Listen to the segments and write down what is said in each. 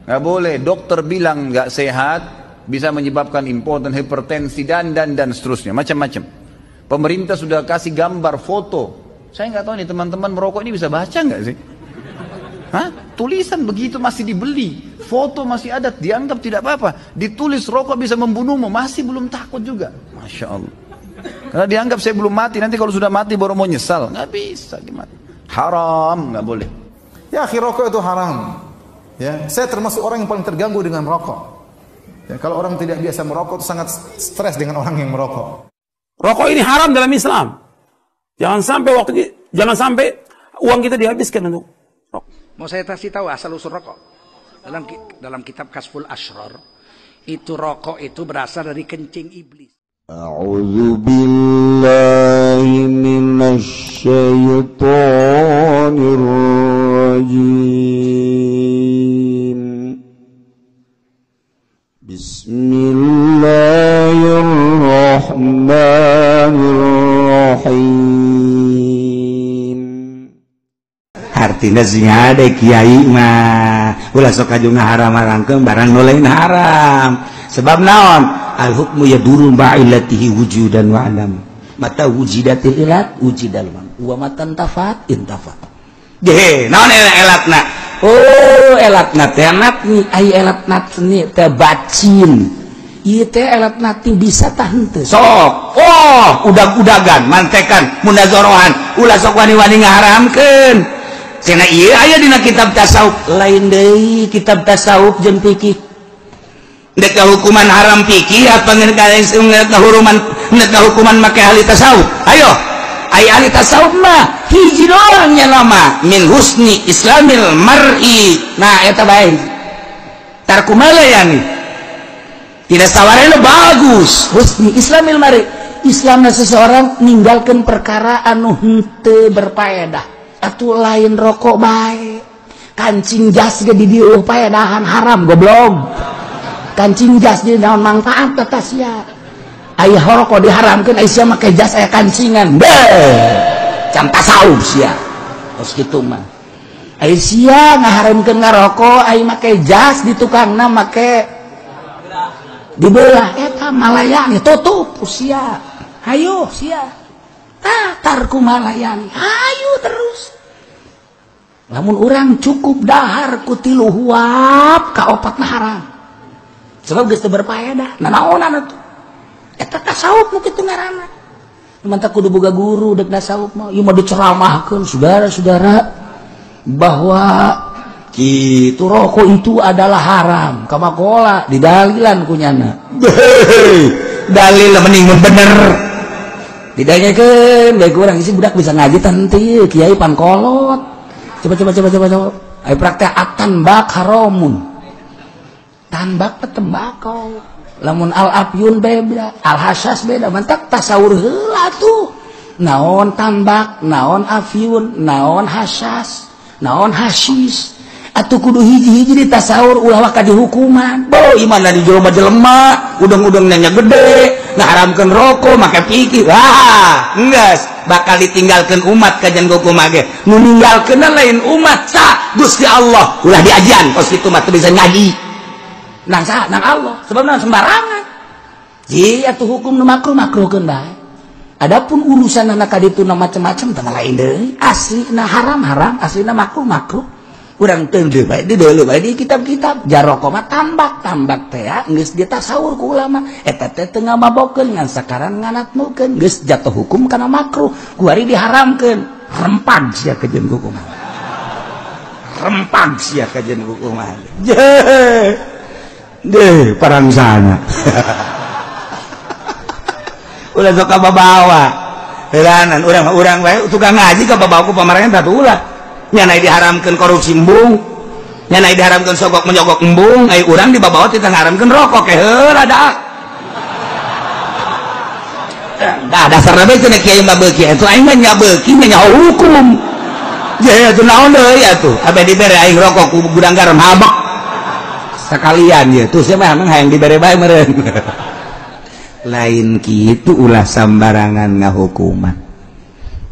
nggak boleh. Dokter bilang nggak sehat, bisa menyebabkan impoten, hipertensi dan seterusnya, macam-macam. Pemerintah sudah kasih gambar, foto. Saya nggak tahu nih teman-teman merokok ini bisa baca nggak sih? Hah? Tulisan begitu masih dibeli, foto masih ada, dianggap tidak apa-apa. Ditulis rokok bisa membunuhmu, masih belum takut juga. Masya Allah. Karena dianggap saya belum mati, nanti kalau sudah mati baru mau nyesal. Nggak bisa gimana? Haram, nggak boleh. Ya, akhir rokok itu haram. Ya, saya termasuk orang yang paling terganggu dengan rokok. Ya, kalau orang tidak biasa merokok, itu sangat stres dengan orang yang merokok. Rokok ini haram dalam Islam. Jangan sampai uang kita dihabiskan untuk rokok. Mau saya kasih tahu asal usul rokok. Dalam kitab Kasful Asrar, itu rokok itu berasal dari kencing iblis. A'udzu billahi minasy syaithanir rajim. Bismillahirrahmanirrahim. Artinya sing ada kiai mah ulah sok kajung ngaharam-haramkeun barang nu lain haram. Sebab naon? Al hukmu yaduru ba'ilatihi wujudan wa adam. Mata wujidatil ilat wujidal man. Wa matan tafat intafat. Ge, naon elatna? Oh, elatna teh natni, ai elatna teh bacin. Ieu teh elatna bisa tah henteu. Sok. Oh, udag-udagan, mantekan, munazarahan, ulah sok wani-wani ngaharamkeun. Cenah ieu aya dina kitab tasawuf, lain deui kitab tasawuf jeung fikih. Dek hukuman haram fikih apa ngeuk hukuman make ahli tasawuf. Ayo, ai ahli tasawuf mah hiji doang nya nama min husni islamil mar'i. Nah eta bae. Tar kumaha yani? Tidak sawarena bagus. Husni islamil mar'i. Islamna seseorang ninggalkeun perkara anu henteu berfaedah. Atuh lain rokok bae. Kancing jas ge di dieu paedahan haram goblok. Kancing jas di naon manfaat tata sia. Aya rokok diharamkeun aya sia make jas aya kancingan. Can tasawuf sia. Tos kitu mah. Aya sia ngaharamkeun ngarokok aya make jas di tukangna make dibelah eta malayani tutup sia. Hayo sia. Tar kumalayani. Hayo terus. Lamun urang cukup dahar ku 3 huap ka 4 haram. Sebab geus teu berfaedah. Nah naonan atuh? Eta tasawuf nu kitu ngaranna. Mantap kudu boga guru dek tasawuf mah. Ieu mah diceramahkeun saudara-saudara bahwa kitu rokok itu adalah haram. Kamakola didalilan kunyana. Dalil mending bener. Didanyakeun bae urang isi budak bisa ngaji tanti kiai pankolot. Coba. Ayo praktek at-tanbak haramun. Tanbak tembakau. Lamun al-afyun beda, al-hasyas beda. Mantak tasawur heula tuh. Naon tanbak, naon afyun, naon hasyas, naon hasyis. Atuh kudu hiji-hiji di tasawur ulah ka dihukuman. Bo imanna di jero mah jelema, udang-udang nanya gede, ngaharamkeun rokok, make pikir. Wah, enggeus bakal ditinggalkeun umat kajian hukum ge. Nu ninggalkeun lain umat sa Gusti Allah. Ulah diajian kos kitu mah teu bisa ngaji. Nang sa nang Allah, sebab nang sembarangan. Ji atuh hukum nu makruh-makruhkeun bae. Adapun urusan anak kaditu na macam-macam teh lain deui. Aslina haram-haram, aslina makruh-makruh. Urang teu bae deuleu bae di kitab-kitab jaroko mah tambak teh geus ditasawur ku ulama eta teh teu ngamabokeun ngan sakaran nganatnukeun geus jatuh hukum kana makruh kuari diharamkeun rempag sia kajeun hukuman rempag sia kajeun hukuman deh parang sana ulah sok babawa heulangan urang bae tukang ngaji ka babawa ku pamarangan tatu ulah nyana diharamkan korupsi embung, nyana diharamkan sogok menyogok embung, ay urang di bawah kita ngaharamkan rokok heula dah. Dah dasarna bae cenah kiai mah beuki atuh aing mah nya beuki nya hukum. Ya atuh naon deui atuh? Abe dibere aing rokok ku gudang garam habak. Sakalian ya tuh sia mah hayang dibere bae meureun. Lain kitu ulah sambarangan ngahukuman.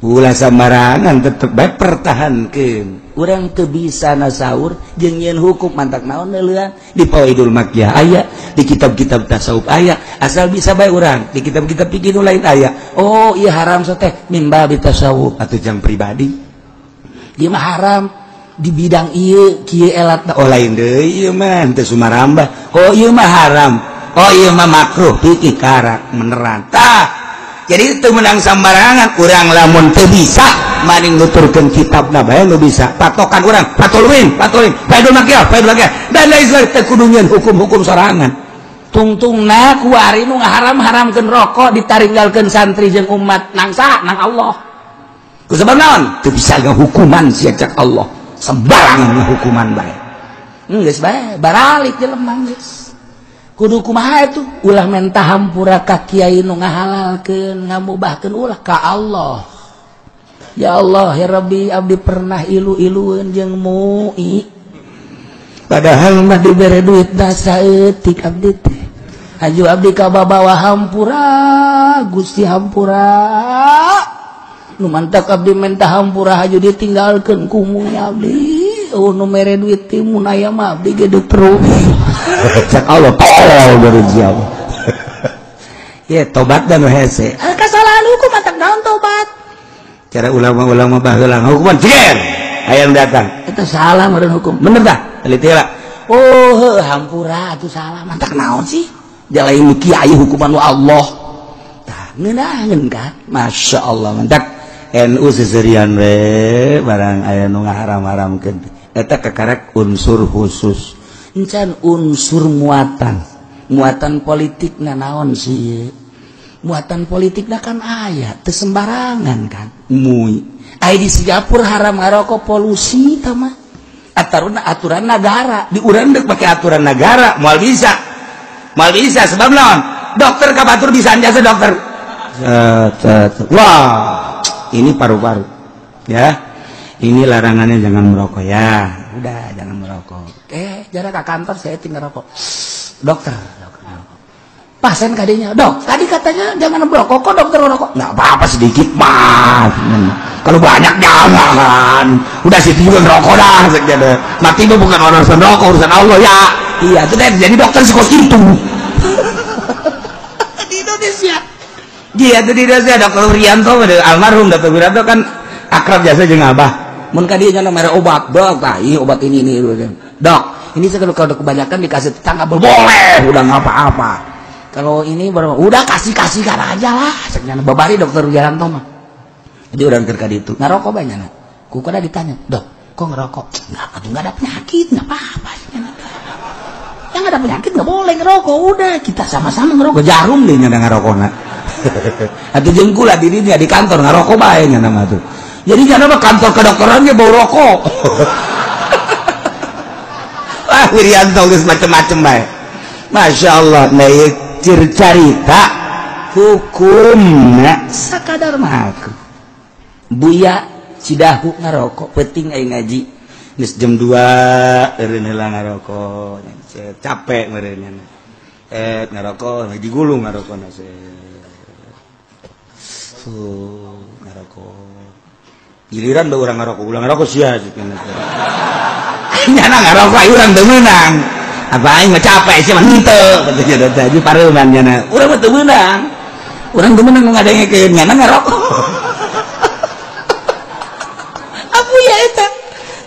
ulah sambarangan tetep bae pertahankeun. Urang teu bisa nasaur jeung nyieun hukum mantak naon neulean di Fawaidul Makkiyah aya, di kitab-kitab tasawuf aya, asal bisa bae urang di kitab-kitab fikih nu lain aya. Oh ieu haram so teh mimba bi tasawuf atuh jang pribadi. Ieu mah haram di bidang ieu kieu elatna. Oh lain deui ieu mah teu sumarambah. Oh ieu mah haram. Oh ieu mah makruh fikih karak meneran. Tah jadi itu menang sambarangan urang lamun teu bisa maning nuturkeun kitabna bae nu bisa patokan urang patulwin Faidul Makkiyah dan lain sebagainya teu kudu nyieun hukum-hukum sorangan tungtungna ku ari nu ngaharam-haramkeun rokok ditaringgalkeun santri jeung umat nang saha nang Allah ku sabab naon teu bisa ngahukuman sia cak Allah sembarangan hukuman bae geus bae baralik jelema geus kudu kumaha itu ulah menta hampura ka kiai nu ngahalalkeun ngamubahkeun ulah ka Allah. Ya Allah ya Rabbi abdi pernah ilu-ilueun jeung mu'i padahal mah dibere duit da saeutik abdi teh aju abdi ka babawa hampura Gusti hampura nu mantak abdi menta hampura aju ditinggalkeun ku mu'i abdi nu mere duit ti mun aya mah abdi ge terus cak Allah tolol berjauh ya tobat dan hese kesalahan hukum matak naon tobat cara ulama-ulama baheula hukuman cigen hayang datang eta salah meureun hukum bener tah teliti heula oh hampura atuh salah matak naon sih jalain kiai hukuman wa Allah tah ngeunaheun kan masyaallah mantak NU seserian we barang aya nu ngaharam-haramkeun eta kakarek unsur khusus encan unsur muatan politik naon sih muatan politik kan aya teu sembarangan kan mui aya di Singapura haram ngarokok polusi tah mah aturan negara di urang deuk make aturan negara moal bisa sebab naon dokter ka batur bisa jasa dokter wah ini paru-paru ya ini larangannya jangan merokok ya udah jangan merokok jarak ke kantor saya tinggal rokok dokter pasien kadinya dok tadi katanya jangan merokok kok dokter merokok nggak apa-apa sedikit mah kalau banyak jangan udah situ juga ngerokok dah mati itu bukan urusan rokok urusan Allah ya iya itu deh jadi dokter sekos itu di Indonesia iya itu di Indonesia dokter Urianto almarhum dokter Urianto kan akrab jasa jeung abah mun ka dieu nya mere obat dok tah ini obat ini dok ini kalau kebanyakan dikasih tetangga boleh udah nggak apa-apa kalau ini baru udah kasihkan aja lah sebenarnya babari dokter Wiranto mah jadi orang kerja itu ngerokok banyak nak kukuda ditanya dok kok ngerokok nggak ada penyakit nggak apa-apa yang ada penyakit nggak boleh ngerokok udah kita sama-sama ngerokok jarum deh nyanda ngerokok nak atau jengkul lah di kantor ngerokok baik nama tuh jadi jangan kantor kedokterannya bau rokok Wirianto geus macem-macem bae. Masyaallah naik cerita hukumna sakadar mah. Buya Cidahu ngarokok penting aya ngaji. Geus jam 2 eureun heula ngarokok. Capek meureun nya. Ngarokok digulung ngarokona ngarokok. Giliran bae urang ngarokok, ulang ngarokok sia cenah. Nyana ngarokok ayo urang teu meunang. Apa aing mah capek sih mah henteu katanya tadi pareuman nyana. Urang mah teu meunang. Urang teu meunang ngadengekeun nyana ngarokok. Apa ya eta?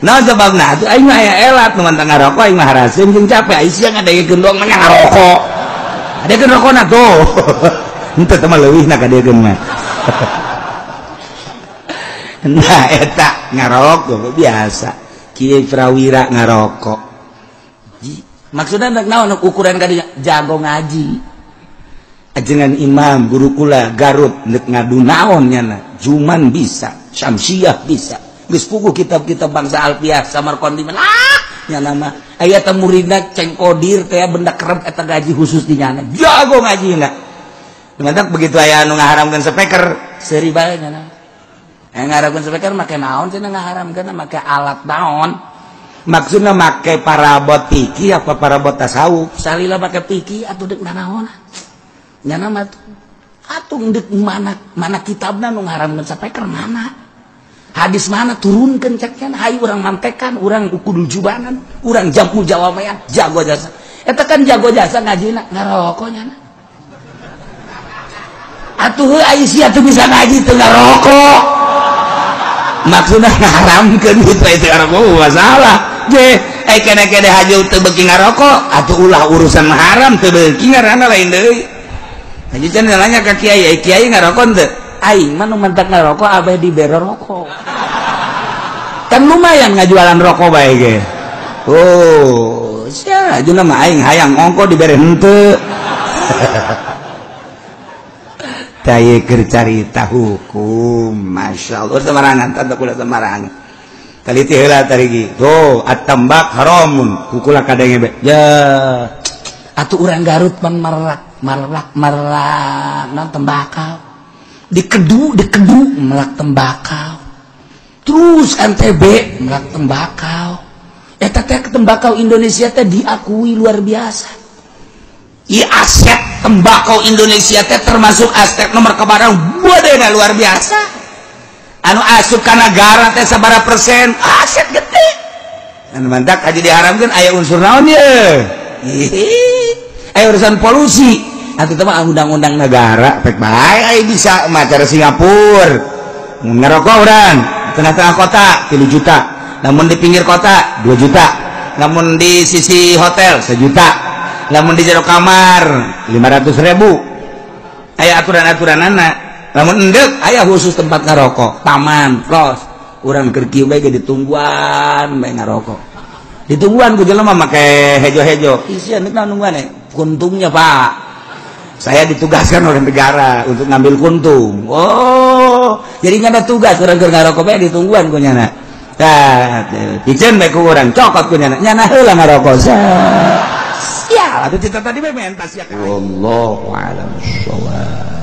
Nah sebabna atuh aing mah aya elat nu mantang ngarokok aing mah haraseun jeung capek aing sia ngadengekeun doang mah ngarokok. Adekeun rokona tuh. Henteu teh mah leuwihna kadekeun mah. Nah eta ngarokok biasa. Kiai prawira ngarokok. Maksudnya naon ukuran kadinya jago ngaji. Ajengan imam guru kula Garut neuk ngadu naon nyana. Juman bisa, Syamsiah bisa. Geus puguh kitab-kitab bangsa Alfiah Samarqandi mah nyana mah aya teh muridna cengkodir teh benda kerep eta gaji khusus di nyana. Jago ngaji na. Dimantak begitu aya anu ngaharamkeun speaker seuri bae nyana. Ngaharamkeun speaker make naon cenah ngaharamkeun make alat naon? Maksudna make parabot piki apa parabot tasawuf? Salila make piki atuh deuk naon? Nyana mah Atuh ndek mana kitabna nu ngaramkeun sapeker mana? Hadis mana turunkeun cek cenah hayu urang mantekan, urang kudu jubanan, urang jamu jawamean, jago jasa. Eta kan jago jasa ngajina ngarokok nya. Atuh ai sia teu bisa ngaji teu ngarokok. Maksudna ngaharamkeun gitu itu ngarokok masalah. Ge, ai kene-kene haji teu beuki ngarokok, atuh ulah urusan haram teu beuki ngaranna lain deui. Haji can nanya ke kiai, kiai ngarokok teu? Aing mah nu mentak ngarokok abah dibere rokok. Kan lumayan ngajualan rokok bae ge. Oh, sia ajeuna mah aing hayang ongko dibere henteu. Taya keur carita hukum, masyaallah samarangan tanda kula samarangan. Kaliti heula tarigi. Tuh, at-tambak haramun, kukula kadenge be. Ya, atuh urang Garut pan marlak non tembakau dikedu melak tembakau terus NTB melak tembakau eta teh tembakau Indonesia teh diakui luar biasa. I aset tembakau Indonesia teh termasuk aset nomor kebarang bodena luar biasa. Anu asup ka negara teh sabaraha persen aset gede. Anu mantak aja diharamkeun aya unsur naon ye? Urusan polusi atau teman undang-undang negara pek bae bisa macara Singapura ngerokok orang tengah-tengah kota 3 juta, namun di pinggir kota 2 juta, namun di sisi hotel 1 juta, namun di jero kamar 500.000. Aya aturan-aturan anak, namun endek aya khusus tempat ngerokok taman los orang kerkieu bae ditungguan bae ngerokok ditungguan ku jelema make hejo-hejo isi endek nungguan kuntungnya Pak, saya ditugaskan oleh negara untuk ngambil kuntung. Oh, jadi nggak ada tugas orang ngarokok bae ditungguan ku nyana. Tah, piceun bae ku urang cokot ku nyana. Nyana heula ngarokok. Ya, atuh cerita tadi bae mentas ya. Wallahu a'lam bishawab.